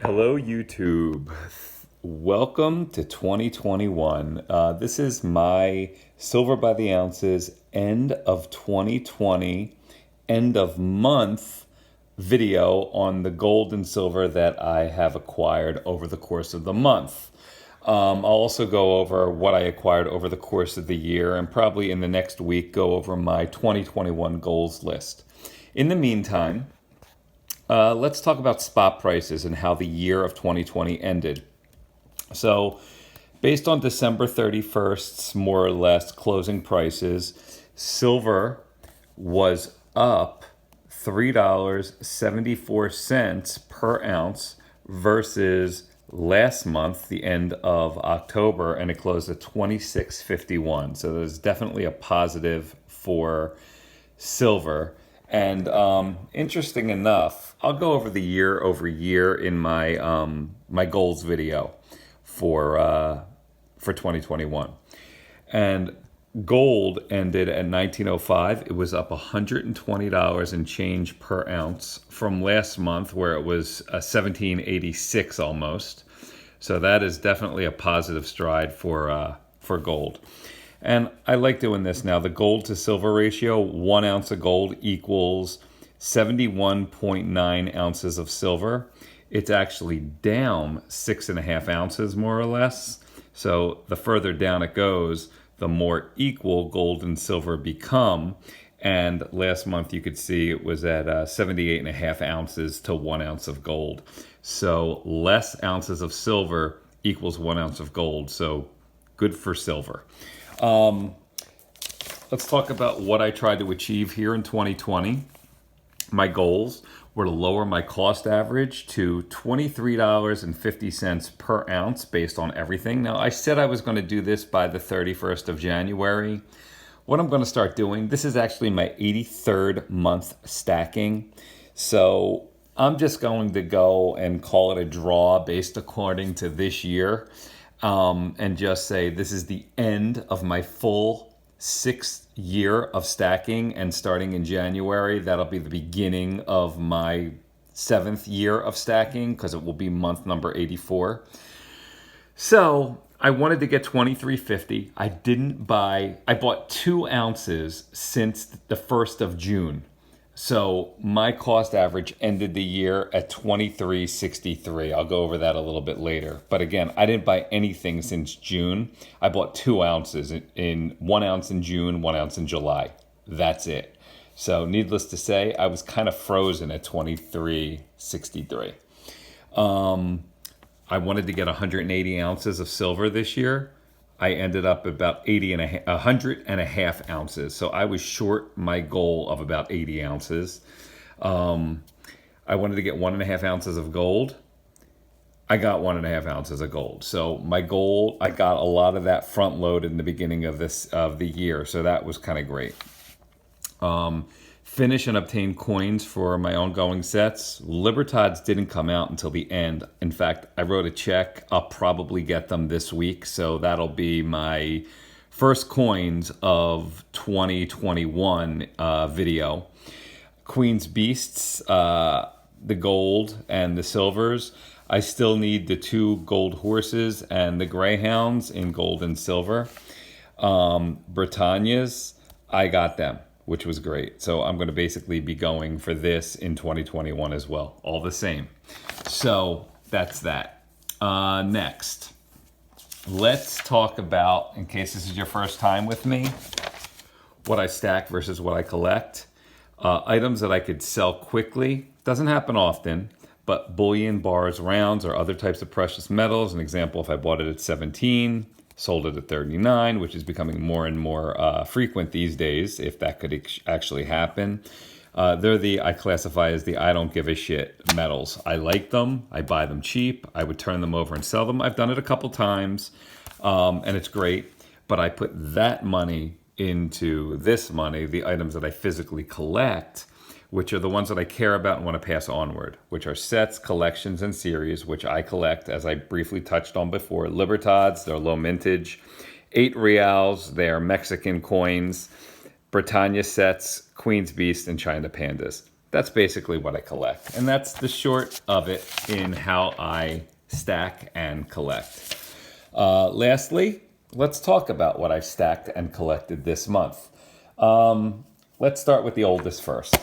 Hello, YouTube. Welcome to 2021. This is my Silver by the Ounces end of 2020, end of month video on the gold and silver that I have acquired over the course of the month. I'll also go over what I acquired over the course of the year and probably in the next week go over my 2021 goals list. In the meantime, let's talk about spot prices and how the year of 2020 ended. So, based on December 31st's more or less closing prices, silver was up $3.74 per ounce versus last month, the end of October, and it closed at 26.51. So there's definitely a positive for silver. And interesting enough, I'll go over the year over year in my my goals video for 2021. And gold ended at 1905. It was up $120 and change per ounce from last month, where it was 1786 almost. So that is definitely a positive stride for gold. And I like doing this now. The gold to silver ratio, 1 ounce of gold equals 71.9 ounces of silver. It's actually down 6.5 ounces, more or less. So the further down it goes, the more equal gold and silver become. And last month you could see it was at 78.5 ounces to 1 ounce of gold. So less ounces of silver equals 1 ounce of gold. So good for silver. Let's talk about what I tried to achieve here in 2020. My goals were to lower my cost average to $23.50 per ounce based on everything. Now, I said I was going to do this by the 31st of January. What I'm going to start doing, this is actually my 83rd month stacking. So I'm just going to go and call it a draw based according to this year. And just say this is the end of my full 6th year of stacking, and starting in January, that'll be the beginning of my 7th year of stacking because it will be month number 84. So I wanted to get 2350. I bought 2 ounces since the 1st of June. So my cost average ended the year at 23.63. I'll go over that a little bit later. But again, I didn't buy anything since June. I bought 2 ounces in 1 ounce in June, 1 ounce in July. That's it. So needless to say, I was kind of frozen at 23.63. I wanted to get 180 ounces of silver this year. I ended up about 100 and a half ounces. So I was short my goal of about 80 ounces. I wanted to get 1.5 ounces of gold. I got 1.5 ounces of gold. So my goal, I got a lot of that front loaded in the beginning of the year. So that was kind of great. Finish and obtain coins for my ongoing sets. Libertads didn't come out until the end. In fact, I wrote a check. I'll probably get them this week. So that'll be my first coins of 2021 video. Queen's Beasts, the gold and the silvers. I still need the 2 gold horses and the greyhounds in gold and silver. Britannias, I got them, which was great. So I'm going to basically be going for this in 2021 as well. All the same. So that's that. Next, let's talk about, in case this is your first time with me, what I stack versus what I collect. Items that I could sell quickly. Doesn't happen often, but bullion, bars, rounds, or other types of precious metals. An example, if I bought it at 17, sold it at 39, which is becoming more and more frequent these days, if that could actually happen. I classify as the I don't give a shit metals. I like them. I buy them cheap. I would turn them over and sell them. I've done it a couple times, and it's great. But I put that money into this money, the items that I physically collect, which are the ones that I care about and want to pass onward, which are sets, collections, and series, which I collect, as I briefly touched on before. Libertads, they're low mintage. 8 reals, they're Mexican coins. Britannia sets, Queen's Beast, and China Pandas. that's basically what I collect. And that's the short of it in how I stack and collect. Lastly, let's talk about what I've stacked and collected this month. Let's start with the oldest first.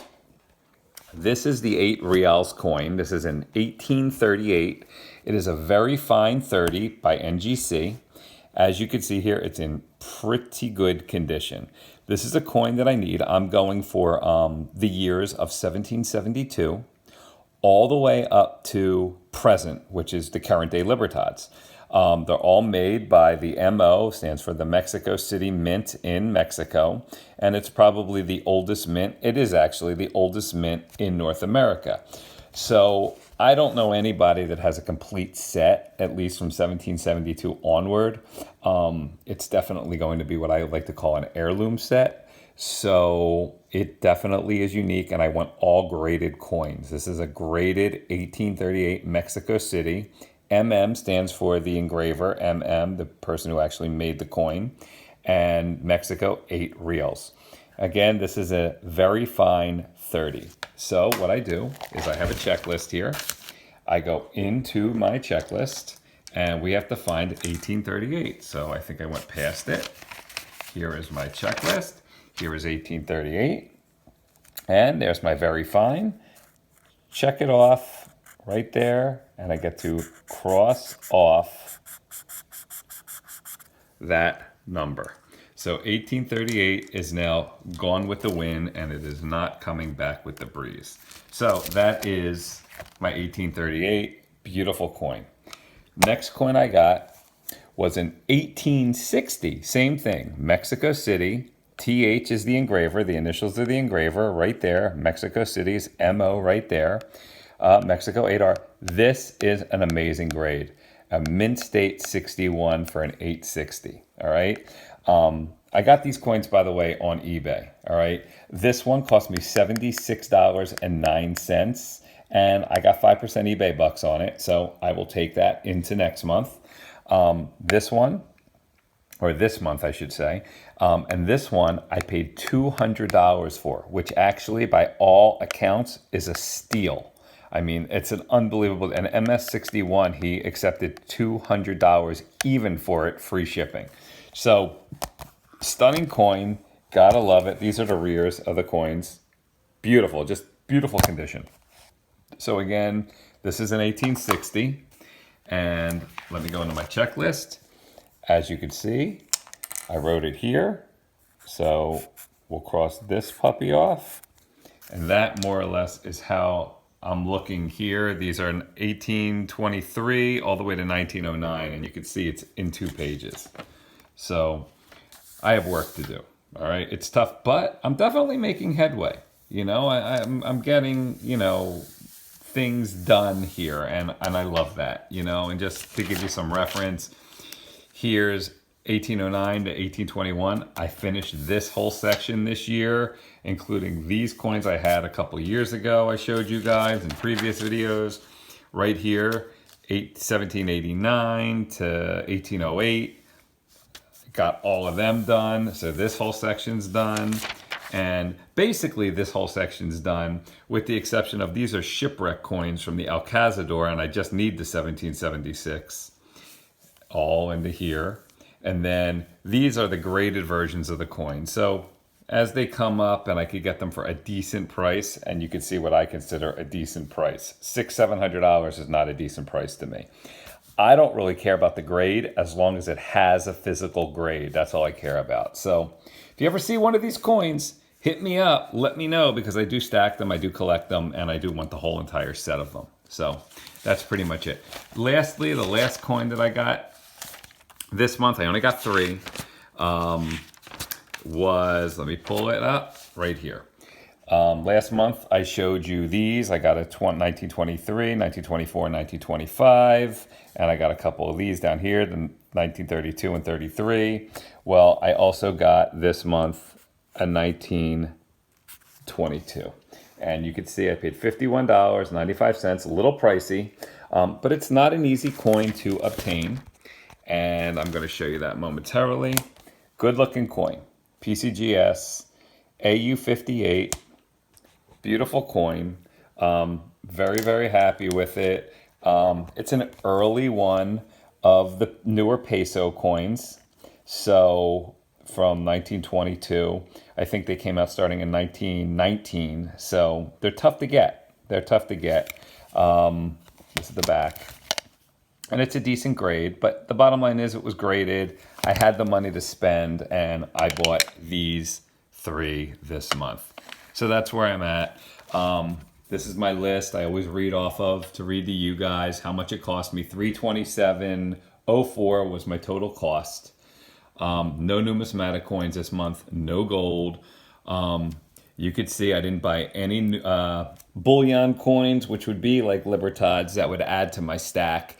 This is the 8 reals coin. This is an 1838. It is a very fine 30 by NGC. As you can see here, it's in pretty good condition. This is a coin that I need. I'm going for the years of 1772 all the way up to present, which is the current day Libertads. They're all made by the MO, stands for the Mexico City Mint in Mexico, and it's probably the oldest mint. It is actually the oldest mint in North America. So I don't know anybody that has a complete set, at least from 1772 onward. It's definitely going to be what I would like to call an heirloom set. So it definitely is unique, and I want all graded coins. This is a graded 1838 Mexico City. MM stands for the engraver, MM, the person who actually made the coin, and Mexico, 8 reals. Again, this is a very fine 30. So what I do is I have a checklist here. I go into my checklist, and we have to find 1838. So I think I went past it. Here is my checklist. Here is 1838. And there's my very fine. Check it off right there, and I get to cross off that number. So 1838 is now gone with the wind, and it is not coming back with the breeze. So that is my 1838 beautiful coin. Next coin I got was an 1860, same thing, Mexico City. TH is the engraver, the initials of the engraver right there. Mexico City's MO right there. Mexico 8R. This is an amazing grade. A mint state 61 for an 860. All right. I got these coins, by the way, on eBay. All right. This one cost me $76.09, and I got 5% eBay bucks on it. So I will take that into next month. This one, or this month, I should say. And this one I paid $200 for, which actually, by all accounts, is a steal. I mean, it's an unbelievable, and MS61, he accepted $200 even for it, free shipping. So, stunning coin, gotta love it. These are the rears of the coins. Beautiful, just beautiful condition. So again, this is an 1860, and let me go into my checklist. As you can see, I wrote it here. So we'll cross this puppy off, and that more or less is how I'm looking here. These are 1823 all the way to 1909, and you can see it's in 2 pages. So I have work to do. All right, it's tough, but I'm definitely making headway. You know, I'm getting, you know, things done here, and I love that. You know, and just to give you some reference, here's 1809 to 1821. I finished this whole section this year, including these coins I had a couple years ago. I showed you guys in previous videos. Right here, 1789 to 1808. Got all of them done. So this whole section's done. And basically this whole section's done, with the exception of these are shipwreck coins from the Alcazador, and I just need the 1776 all into here. And then these are the graded versions of the coin. So as they come up and I could get them for a decent price, and you can see what I consider a decent price. $600-700 is not a decent price to me. I don't really care about the grade as long as it has a physical grade. That's all I care about. So if you ever see one of these coins, hit me up, let me know, because I do stack them, I do collect them, and I do want the whole entire set of them. So that's pretty much it. Lastly, the last coin that I got this month, I only got 3, was, let me pull it up right here. Last month I showed you these. I got a 1923, 1924, 1925, and I got a couple of these down here, the 1932 and 33. Well, I also got this month a 1922. And you can see I paid $51.95, a little pricey, but it's not an easy coin to obtain. And I'm going to show you that momentarily. Good looking coin. PCGS, AU58, Beautiful coin. Very, very happy with it. It's an early one of the newer peso coins. So from 1922, I think they came out starting in 1919. So they're tough to get. They're tough to get. This is the back. And it's a decent grade, but the bottom line is it was graded. I had the money to spend, and I bought these 3 this month. So that's where I'm at. This is my list I always read off of to read to you guys how much it cost me. $327.04 was my total cost. No numismatic coins this month, no gold. You could see I didn't buy any bullion coins, which would be like Libertads that would add to my stack.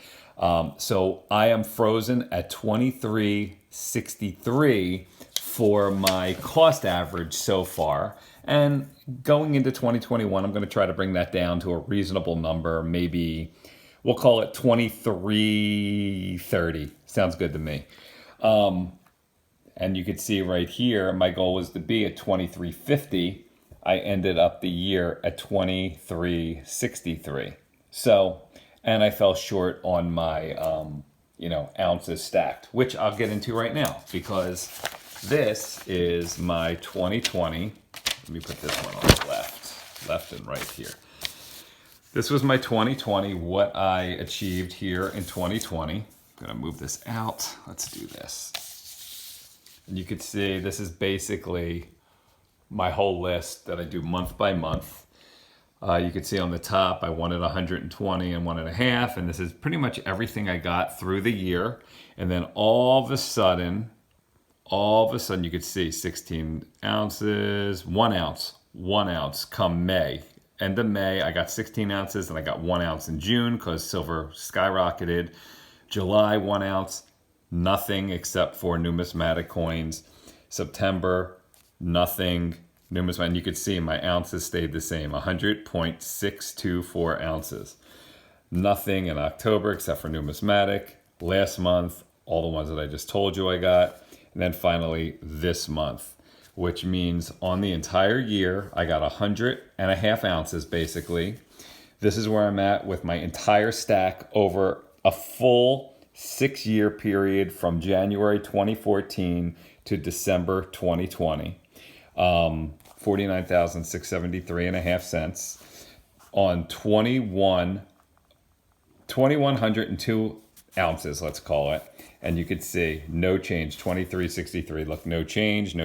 So I am frozen at 23.63 for my cost average so far. And going into 2021, I'm going to try to bring that down to a reasonable number. Maybe we'll call it 23.30. Sounds good to me. And you can see right here, my goal was to be at 23.50. I ended up the year at 23.63. So, and I fell short on my, ounces stacked, which I'll get into right now because this is my 2020. Let me put this one on the left and right here. This was my 2020, what I achieved here in 2020. I'm gonna move this out. Let's do this. And you can see this is basically my whole list that I do month by month. You can see on the top, I wanted 120 and 1.5, and this is pretty much everything I got through the year. And then all of a sudden, you could see 16 ounces, 1 ounce come May. End of May, I got 16 ounces, and I got 1 ounce in June because silver skyrocketed. July, 1 ounce, nothing except for numismatic coins. September, nothing. Numismatic, and you could see my ounces stayed the same, 100.624 ounces. Nothing in October except for numismatic. Last month, all the ones that I just told you I got. And then finally this month, which means on the entire year, I got 100.5 ounces basically. This is where I'm at with my entire stack over a full 6-year period from January 2014 to December 2020. 49,673.5 cents on 2,102 ounces, let's call it. And you could see no change, 23.63. Look, no change.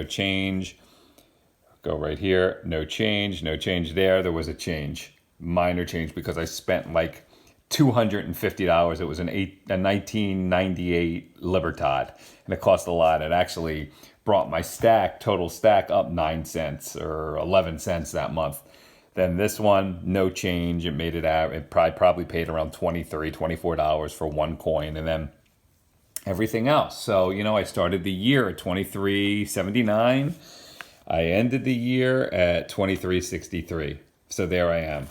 Go right here, no change there. There was a change, minor change, because I spent like $250. It was a 1998 Libertad, and it cost a lot. It actually brought my total stack up 9 cents or 11 cents that month. Then this one, no change. It made it out. It probably paid around $23, $24 for one coin, and then everything else. So, I started the year at 23.79. I ended the year at 23.63. So there I am.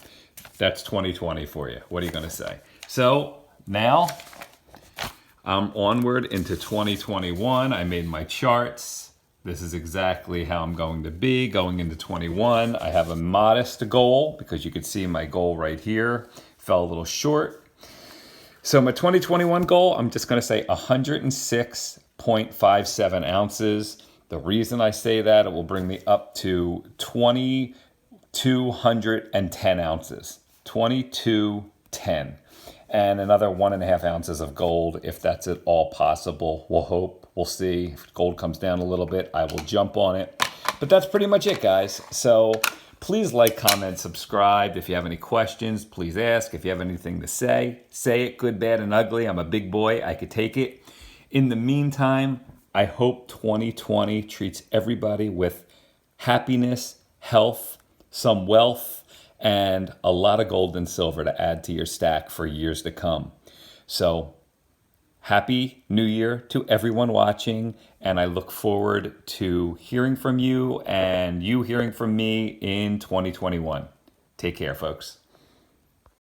That's 2020 for you. What are you going to say? So now I'm onward into 2021. I made my charts. This is exactly how I'm going to be going into 21. I have a modest goal because you can see my goal right here. Fell a little short. So my 2021 goal, I'm just going to say 106.57 ounces. The reason I say that, it will bring me up to 2,210 ounces. 2210. And another 1.5 ounces of gold, if that's at all possible. We'll hope. We'll see. If gold comes down a little bit, I will jump on it. But that's pretty much it, guys. So please like, comment, subscribe. If you have any questions, please ask. If you have anything to say it, good, bad, and ugly. I'm a big boy. I could take it. In the meantime, I hope 2020 treats everybody with happiness, health, some wealth, and a lot of gold and silver to add to your stack for years to come. So happy New Year to everyone watching, and I look forward to hearing from you and you hearing from me in 2021. Take care, folks.